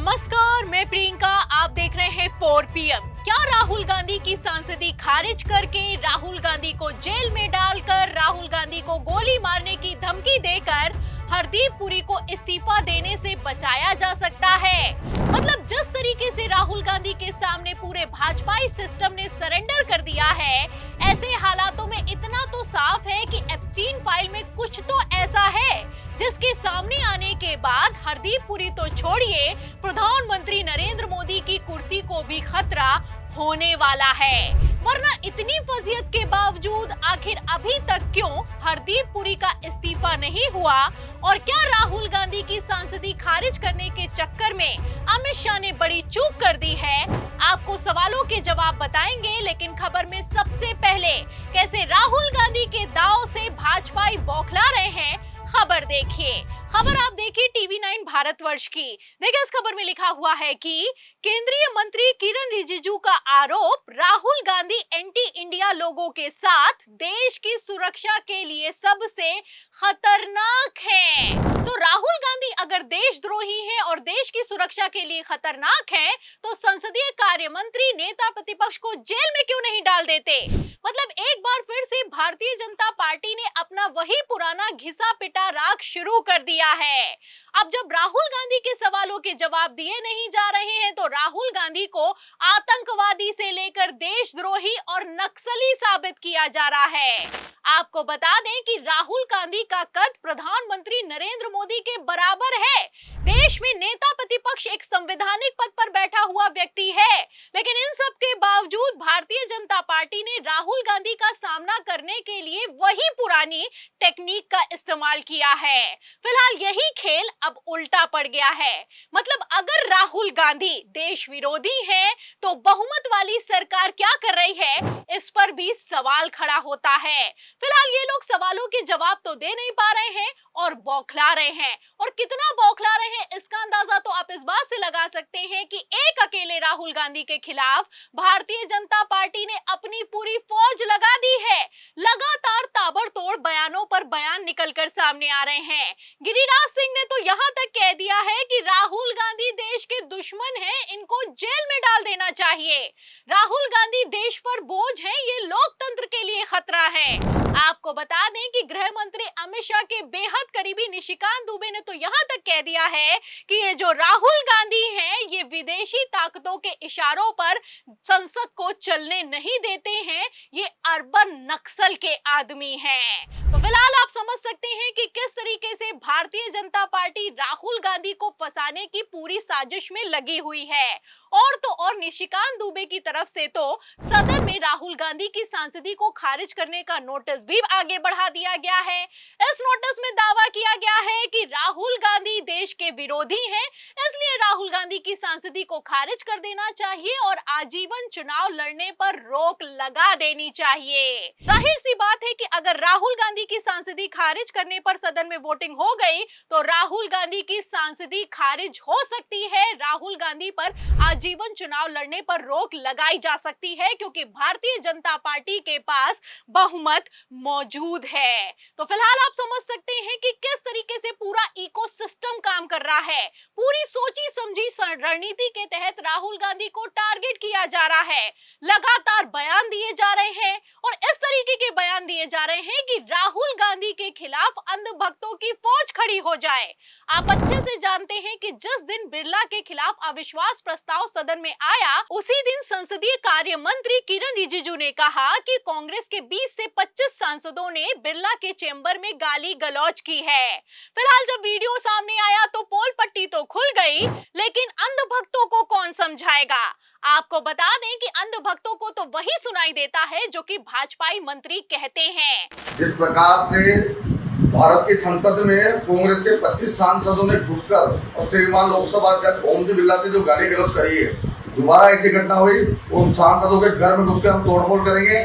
नमस्कार, मैं प्रियंका। आप देख रहे हैं 4 PM। क्या राहुल गांधी की सांसदी खारिज करके, राहुल गांधी को जेल में डालकर, राहुल गांधी को गोली मारने की धमकी देकर हरदीप पुरी को इस्तीफा देने से बचाया जा सकता है? मतलब जिस तरीके से राहुल गांधी के सामने पूरे भाजपाई सिस्टम ने सरेंडर कर दिया है, ऐसे हालातों में इतना तो साफ है कि एप्स्टीन फाइल में कुछ तो ऐसा है जिसके सामने आने के बाद हरदीप पुरी तो छोड़िए, प्रधानमंत्री नरेंद्र मोदी की कुर्सी को भी खतरा होने वाला है। वरना इतनी फजीयत के बावजूद आखिर अभी तक क्यों हरदीप पुरी का इस्तीफा नहीं हुआ? और क्या राहुल गांधी की सांसदी खारिज करने के चक्कर में अमित शाह ने बड़ी चूक कर दी है? आपको सवालों के जवाब बताएंगे, लेकिन खबर में सबसे पहले कैसे राहुल गांधी के दांव से भाजपाई बौखला रहे हैं, खबर देखिए। खबर आप देखिए TV9 भारतवर्ष की। देखिए, इस खबर में लिखा हुआ है कि केंद्रीय मंत्री किरण रिजिजू का आरोप, राहुल गांधी एंटी इंडिया लोगों के साथ देश की सुरक्षा के लिए सबसे खतरनाक हैं। तो राहुल गांधी अगर देशद्रोही हैं और देश की सुरक्षा के लिए खतरनाक हैं, तो संसदीय कार्य मंत्री नेता प्रतिपक्ष को जेल में क्यों नहीं डाल देते? मतलब एक बार फिर से भारतीय जनता पार्टी ने अपना वही पुराना घिसा पिटा राग शुरू कर दिया है। अब जब राहुल गांधी के सवालों के जवाब दिए नहीं जा रहे हैं, तो राहुल गांधी को आतंकवादी से लेकर देशद्रोही और नक्सली साबित किया जा रहा है। आपको बता दें कि राहुल गांधी का कद प्रधानमंत्री नरेंद्र मोदी के बराबर है। देश में नेता प्रतिपक्ष एक संवैधानिक पद पर बैठा हुआ व्यक्ति है, लेकिन इन सब के बावजूद भारतीय जनता पार्टी ने राहुल गांधी का सामना करने के लिए वही पुरानी टेक्निक का इस्तेमाल किया है। फिलहाल यही खेल अब उल्टा पड़ गया है। मतलब अगर राहुल गांधी देश विरोधी है, तो बहुमत वाली सरकार क्या कर रही है, इस पर भी सवाल खड़ा होता है। फिलहाल ये लोग सवालों के जवाब तो दे नहीं पा रहे हैं और बौखला रहे हैं। और कितना बौखला रहे हैं, इसका अंदाजा तो आप इस बात से लगा सकते हैं कि एक अकेले राहुल गांधी के खिलाफ भारतीय जनता पार्टी ने अपनी पूरी फौज लगा दी है। लगातार ताबड़तोड़ बयानों पर बयान निकलकर सामने आ रहे हैं। गिरिराज सिंह ने तो यहां तक कह दिया है कि राहुल गांधी देश के दुश्मन हैं, इनको जेल में डाल देना चाहिए। राहुल गांधी देश पर बोझ हैं, ये लोकतंत्र के लिए खतरा है। आपको बता दें कि गृह मंत्री अमित शाह के बेहद करीबी निशिकांत दुबे ने तो यहां तक कह दिया है कि ये जो राहुल गांधी हैं, ये विदेशी ताकतों के इशारों पर संसद को चलने नहीं देते हैं, ये अर्बन नक्सल के आदमी हैं। तो फिलहाल आप समझ सकते हैं कि किस तरीके से भारतीय जनता पार्टी राहुल गांधी को फंसाने की पूरी साजिश में लगी हुई है। और तो और निशिकांत दुबे की तरफ से तो सदन में राहुल गांधी की सांसदी को खारिज करने का नोटिस भी आगे बढ़ा दिया गया है। इस नोटिस में दावा किया गया है कि राहुल गांधी देश के विरोधी हैं, इसलिए राहुल गांधी की सांसदी को खारिज कर देना चाहिए और आजीवन चुनाव लड़ने पर रोक लगा देनी चाहिए। जाहिर सी बात है कि अगर राहुल गांधी की सांसदी खारिज करने पर सदन में वोटिंग हो गई, तो राहुल गांधी की सांसदी खारिज हो सकती है। राहुल गांधी पर आजीवन चुनाव लड़ने पर रोक लगाई जा सकती है, क्योंकि भारतीय जनता पार्टी के पास बहुमत मौजूद है। तो फिलहाल आप समझ सकते हैं कि किस तरीके से पूरा इकोसिस्टम काम कर रहा है। पूरी सोची समझी रणनीति के तहत राहुल गांधी को टारगेट किया जा रहा है। लगातार बयान दिए जा रहे हैं और इस तरीके के बयान दिए जा रहे हैं कि राहुल गांधी के खिलाफ अंधभक्तों की फौज खड़ी हो जाए। आप अच्छे से जानते हैं कि जिस दिन बिरला के खिलाफ अविश्वास प्रस्ताव सदन में आया, उसी दिन संसदीय कार्य मंत्री किरण रिजिजू ने कहा कि कांग्रेस के 20 से 25 सांसदों ने बिरला के चेंबर में गाली गलौज की है। फिलहाल जब वीडियो सामने आया तो पोल पट्टी तो खुल गई, लेकिन अंधभक्तों को कौन समझाएगा? आपको बता दें कि अंधभक्तों को तो वही सुनाई देता है जो कि भाजपाई मंत्री कहते हैं। जिस प्रकार से भारत की संसद में कांग्रेस के 25 सांसदों ने घुसकर और श्रीमान लोकसभा अध्यक्ष ओम बिरला से जो गाली गलौज करी है, दोबारा ऐसी घटना हुई, उन सांसदों के घर में घुसकर हम तोड़फोड़ करेंगे।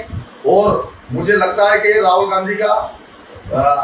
और मुझे लगता है कि राहुल गांधी का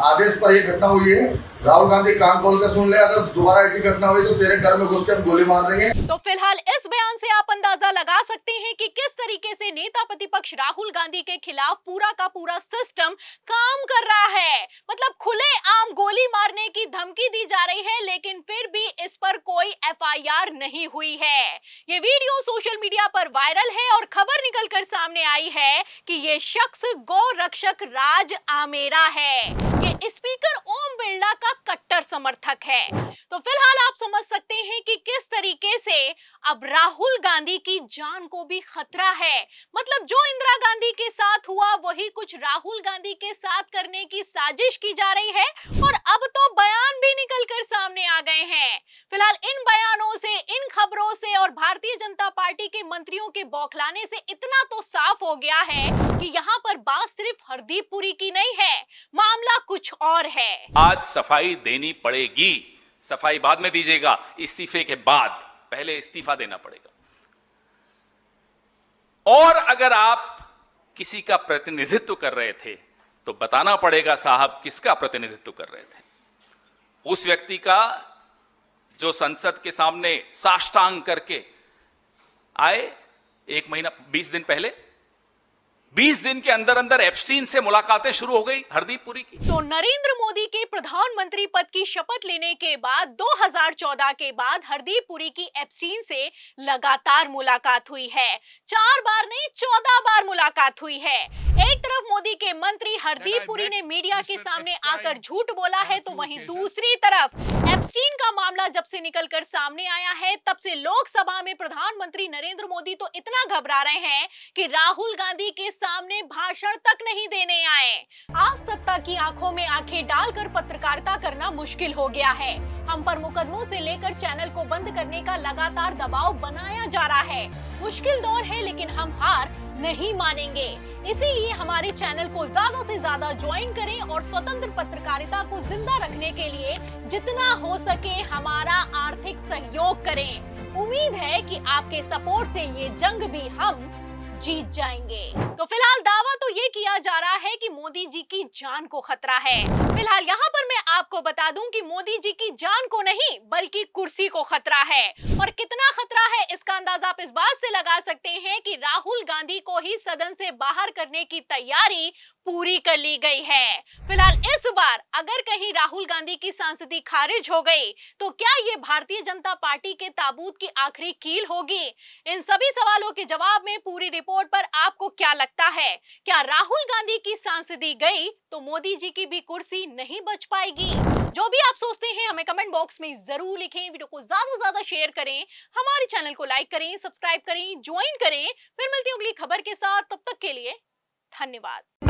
आदेश पर यह घटना हुई है। राहुल गांधी कान खोल कर सुन ले, अगर दोबारा ऐसी घटना हुई तो तेरे घर में घुस के हम गोली मार देंगे। तो फिलहाल इस बयान से आप अंदाजा लगा सकते हैं कि किस तरीके से नेता प्रतिपक्ष राहुल गांधी के खिलाफ पूरा का पूरा सिस्टम काम कर रहा है। मतलब खुलेआम गोली मारने की धमकी दी जा रही है, लेकिन फिर भी इस पर कोई एफआईआर नहीं हुई है। ये वीडियो सोशल मीडिया पर वायरल है और खबर निकलकर सामने आई है कि ये शख्स गौ रक्षक राज आमेरा है। ये स्पीकर ओम बिरला का कट्टर समर्थक है। तो फिलहाल आप समझ सकते हैं कि किस तरीके से अब राहुल गांधी की जान को भी खतरा है। मतलब जो इंदिरा गांधी के साथ हुआ वही कुछ राहुल गांधी के साथ करने की साजिश की जा रही है और अब तो बयान भी निकलकर सामने आ गए हैं। फिलहाल इन बयानों से, इन खबरों से और भारतीय जनता पार्टी के मंत्रियों के बौखलाने से इतना तो साफ हो गया है कि यहाँ पर बात सिर्फ हरदीप पुरी की नहीं है, मामला कुछ और है। आज सफाई देनी पड़ेगी। सफाई बाद में दीजिएगा, इस्तीफे के बाद, पहले इस्तीफा देना पड़ेगा। और अगर आप किसी का प्रतिनिधित्व कर रहे थे तो बताना पड़ेगा साहब किसका प्रतिनिधित्व कर रहे थे। उस व्यक्ति का जो संसद के सामने साष्टांग करके आए 1 महीना 20 दिन पहले, 20 दिन के अंदर अंदर एप्स्टीन से मुलाकातें शुरू हो गई हरदीप पुरी की। तो नरेंद्र मोदी के प्रधानमंत्री पद की शपथ लेने के बाद 2014 के बाद हरदीप पुरी की एप्स्टीन से लगातार मुलाकात हुई है। 4 बार नहीं 14 बार मुलाकात हुई है। एक तरफ मोदी के मंत्री हरदीप पुरी ने मीडिया के सामने आकर झूठ बोला है, तो वहीं दूसरी तरफ एप्स्टीन का मामला जब से निकलकर सामने आया है तब से लोकसभा में प्रधानमंत्री नरेंद्र मोदी तो इतना घबरा रहे हैं कि राहुल गांधी के सामने भाषण तक नहीं देने आए। आज सत्ता की आंखों में आंखें डालकर पत्रकारिता करना मुश्किल हो गया है। हम पर मुकदमों से लेकर चैनल को बंद करने का लगातार दबाव बनाया जा रहा है। मुश्किल दौर है, लेकिन हम हार नहीं मानेंगे। इसीलिए हमारे चैनल को ज्यादा से ज्यादा ज्वाइन करें और स्वतंत्र पत्रकारिता को जिंदा रखने के लिए जितना हो सके हमारा आर्थिक सहयोग करें। उम्मीद है कि आपके सपोर्ट से ये जंग भी हम जीत जाएंगे। तो फिलहाल दावा तो ये किया जा रहा है कि मोदी जी की जान को खतरा है। फिलहाल यहाँ पर मैं आपको बता दूं कि मोदी जी की जान को नहीं बल्कि कुर्सी को खतरा है। और कितना खतरा है इसका अंदाजा आप इस बात से लगा सकते हैं कि राहुल गांधी को ही सदन से बाहर करने की तैयारी पूरी कर ली गई है। फिलहाल इस बार अगर कहीं राहुल गांधी की सांसदी खारिज हो गई तो क्या ये भारतीय जनता पार्टी के ताबूत की आखिरी कील होगी? इन सभी सवालों के जवाब में पूरी रिपोर्ट पर आपको क्या लगता है? क्या राहुल गांधी की सांसदी गई तो मोदी जी की भी कुर्सी नहीं बच पाएगी? जो भी आप सोचते हैं हमें कमेंट बॉक्स में जरूर लिखें। वीडियो को ज्यादा से ज्यादा शेयर करें, हमारे चैनल को लाइक करें, सब्सक्राइब करें, ज्वाइन करें। फिर मिलती हूं अगली खबर के साथ, तब तक के लिए धन्यवाद।